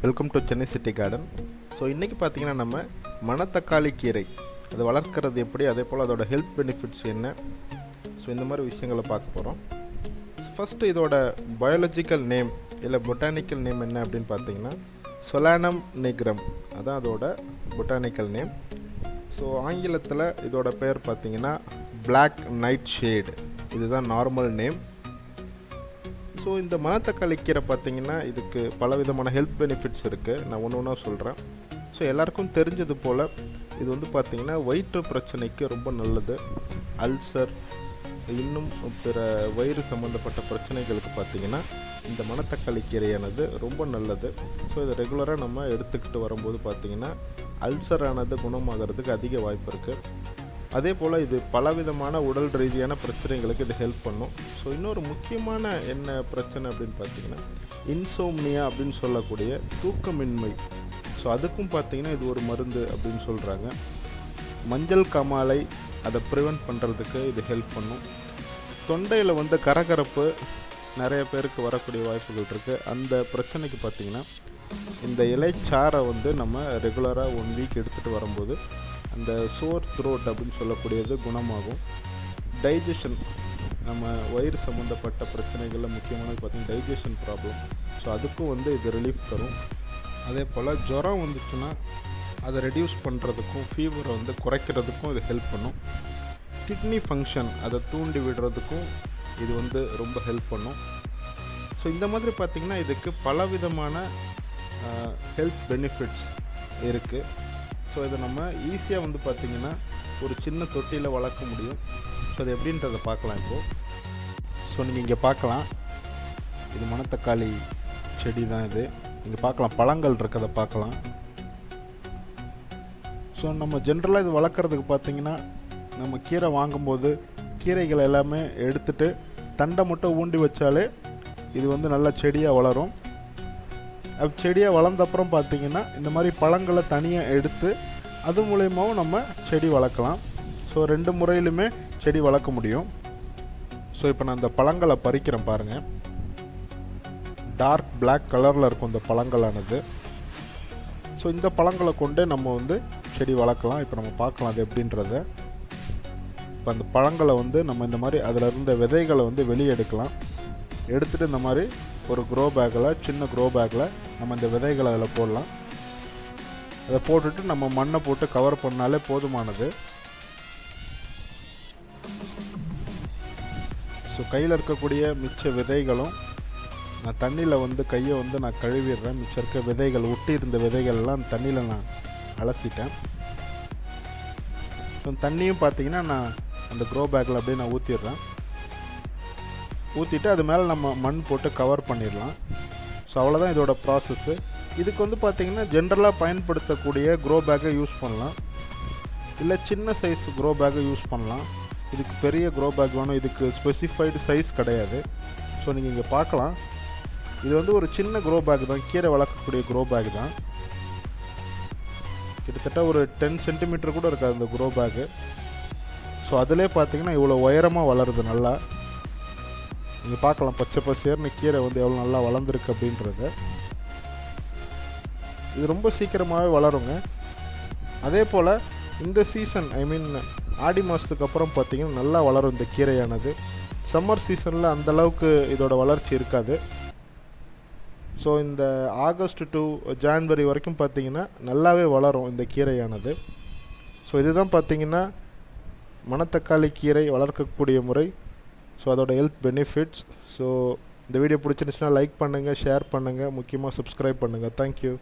Welcome to Chennai city garden. So இன்றைக்கி பார்த்திங்கன்னா நம்ம மணத்தக்காளி கீரை அது வளர்க்குறது எப்படி, அதே போல் அதோட ஹெல்த் பெனிஃபிட்ஸ் என்ன, ஸோ இந்த மாதிரி விஷயங்களை பார்க்க போகிறோம். ஃபஸ்ட்டு இதோட பயாலஜிக்கல் நேம் இல்லை பொட்டானிக்கல் நேம் என்ன அப்படின்னு பார்த்தீங்கன்னா சொலானம் நிக்ரம், அதான் அதோட பொட்டானிக்கல் நேம். ஸோ ஆங்கிலத்தில் இதோட பேர் பார்த்திங்கன்னா பிளாக் நைட் ஷேடு, இதுதான் நார்மல் நேம். ஸோ இந்த மணத்தக்காளி கீரை பார்த்திங்கன்னா இதுக்கு பல விதமான ஹெல்த் பெனிஃபிட்ஸ் இருக்குது. நான் ஒன்று ஒன்றா சொல்கிறேன். ஸோ எல்லாருக்கும் தெரிஞ்சது போல் இது வந்து பார்த்திங்கன்னா வயிற்று பிரச்சனைக்கு ரொம்ப நல்லது. அல்சர், இன்னும் பிற வயிறு சம்மந்தப்பட்ட பிரச்சனைகளுக்கு பார்த்திங்கன்னா இந்த மணத்தக்காளி கீரையானது ரொம்ப நல்லது. ஸோ இதை ரெகுலராக நம்ம எடுத்துக்கிட்டு வரும்போது பார்த்திங்கன்னா அல்சரானது குணமாகிறதுக்கு அதிக வாய்ப்பு இருக்குது. அதே போல் இது பலவிதமான உடல் ரீதியான பிரச்சனைகளுக்கு இது ஹெல்ப் பண்ணும். ஸோ இன்னொரு முக்கியமான என்ன பிரச்சனை அப்படின்னு பார்த்தீங்கன்னா இன்சோம்னியா அப்படின்னு சொல்லக்கூடிய தூக்கமின்மை. ஸோ அதுக்கும் பார்த்தீங்கன்னா இது ஒரு மருந்து அப்படின்னு சொல்கிறாங்க. மஞ்சள் காமாலை அதை ப்ரிவெண்ட் பண்ணுறதுக்கு இது ஹெல்ப் பண்ணும். தொண்டையில் வந்து கரகரப்பு நிறைய பேருக்கு வரக்கூடிய வாய்ப்புகள் இருக்குது. அந்த பிரச்சனைக்கு பார்த்திங்கன்னா இந்த இலைச்சாரை வந்து நம்ம ரெகுலராக 1 வீக் எடுத்துகிட்டு வரும்போது அந்த சோர் த்ரோட் அப்படின்னு சொல்லக்கூடியது குணமாகும். டைஜஷன், நம்ம வயிறு சம்மந்தப்பட்ட பிரச்சனைகளில் முக்கியமானது பார்த்திங்கன்னா டைஜஷன் ப்ராப்ளம். ஸோ அதுக்கும் வந்து இது ரிலீஃப் தரும். அதே போல் ஜுரம் வந்துச்சுன்னா அதை ரெடியூஸ் பண்ணுறதுக்கும் ஃபீவரை வந்து குறைக்கிறதுக்கும் இது ஹெல்ப் பண்ணும். கிட்னி ஃபங்க்ஷன் அதை தூண்டி விடுறதுக்கும் இது வந்து ரொம்ப ஹெல்ப் பண்ணும். ஸோ இந்த மாதிரி பார்த்திங்கன்னா இதுக்கு பலவிதமான ஹெல்த் பெனிஃபிட்ஸ் இருக்குது. ஸோ இதை நம்ம ஈஸியாக வந்து பார்த்திங்கன்னா ஒரு சின்ன தொட்டியில் வளர்க்க முடியும். ஸோ அது எப்படின்றத பார்க்கலாம் இப்போது. ஸோ நீங்கள் இங்கே பார்க்கலாம், இது மணத்தக்காளி செடி தான். இது இங்கே பார்க்கலாம், பழங்கள் இருக்கிறத பார்க்கலாம். ஸோ நம்ம ஜென்ரலாக இது வளர்க்குறதுக்கு பார்த்திங்கன்னா நம்ம கீரை வாங்கும்போது கீரைகள் எல்லாமே எடுத்துகிட்டு தண்டை மட்டும் ஊண்டி வச்சாலே இது வந்து நல்லா செடியாக வளரும். செடியாக வளர்ந்தப்புறம் பார்த்திங்கன்னா இந்த மாதிரி பழங்களை தனியாக எடுத்து அது மூலயமாவும் நம்ம செடி வளர்க்கலாம். ஸோ 2 முறையிலுமே செடி வளர்க்க முடியும். ஸோ இப்போ நான் இந்த பழங்களை பறிக்கிறேன் பாருங்கள். டார்க் பிளாக் கலரில் இருக்கும் இந்த பழங்களானது. ஸோ இந்த பழங்களை கொண்டு நம்ம வந்து செடி வளர்க்கலாம். இப்போ நம்ம பார்க்கலாம் அது எப்படின்றத. இப்போ அந்த பழங்களை வந்து நம்ம இந்த மாதிரி அதில் இருந்த விதைகளை வந்து வெளியே எடுக்கலாம். எடுத்துகிட்டு இந்த மாதிரி ஒரு க்ரோ பேக்கில், சின்ன க்ரோ பேக்கில் நம்ம இந்த விதைகளை அதில் போடலாம். அதை போட்டுட்டு நம்ம மண்ணை போட்டு கவர் பண்ணாலே போதுமானது. ஸோ கையில் இருக்கக்கூடிய மிச்ச விதைகளும் நான் தண்ணியில் வந்து கையை வந்து நான் கழுவிடுறேன். மிச்சம் இருக்க விதைகள், ஒட்டி இருந்த விதைகள்லாம் தண்ணியில் நான் அலசிட்டேன். ஸோ தண்ணியும் பார்த்திங்கன்னா நான் அந்த க்ரோ பேக்கில் அப்படியே நான் ஊற்றிடுறேன். ஊற்றிட்டு அது மேலே நம்ம மண் போட்டு கவர் பண்ணிடலாம். ஸோ அவ்வளோதான் இதோட ப்ராசஸ்ஸு. இதுக்கு வந்து பார்த்திங்கன்னா ஜென்ரலாக பயன்படுத்தக்கூடிய க்ரோ பேக்கை யூஸ் பண்ணலாம், இல்லை சின்ன சைஸ் க்ரோ பேக்கை யூஸ் பண்ணலாம். இதுக்கு பெரிய க்ரோ பேக் வேணும், இதுக்கு ஸ்பெசிஃபைடு சைஸ் கிடையாது. ஸோ நீங்கள் இங்கே பார்க்கலாம், இது வந்து ஒரு சின்ன க்ரோ பேக் தான், கீரை வளர்க்கக்கூடிய க்ரோ பேக் தான். கிட்டத்தட்ட ஒரு 10 சென்டிமீட்டர் கூட இருக்காது அந்த க்ரோ பேக்கு. ஸோ அதிலே பார்த்திங்கன்னா இவ்வளோ உயரமாக வளருது நல்லா. நீங்கள் பார்க்கலாம் பச்சை பசேர்னு கீரை வந்து எவ்வளோ நல்லா வளர்ந்துருக்கு அப்படின்றத. இது ரொம்ப சீக்கிரமாகவே வளருங்க. அதே போல் இந்த சீசன், ஆடி மாதத்துக்கு அப்புறம் பார்த்திங்கன்னா நல்லா வளரும் இந்த கீரையானது. சம்மர் சீசனில் அந்தளவுக்கு இதோட வளர்ச்சி இருக்காது. ஸோ இந்த ஆகஸ்ட் டு ஜான்வரி வரைக்கும் பார்த்திங்கன்னா நல்லாவே வளரும் இந்த கீரையானது. ஸோ இதுதான் பார்த்திங்கன்னா மணத்தக்காளி கீரை வளர்க்கக்கூடிய முறை. ஸோ அதோட ஹெல்த் பெனிஃபிட்ஸ். ஸோ இந்த வீடியோ பிடிச்சிருந்துச்சுன்னா லைக் பண்ணுங்கள், ஷேர் பண்ணுங்கள், முக்கியமாக சப்ஸ்கிரைப் பண்ணுங்கள். தேங்க்யூ.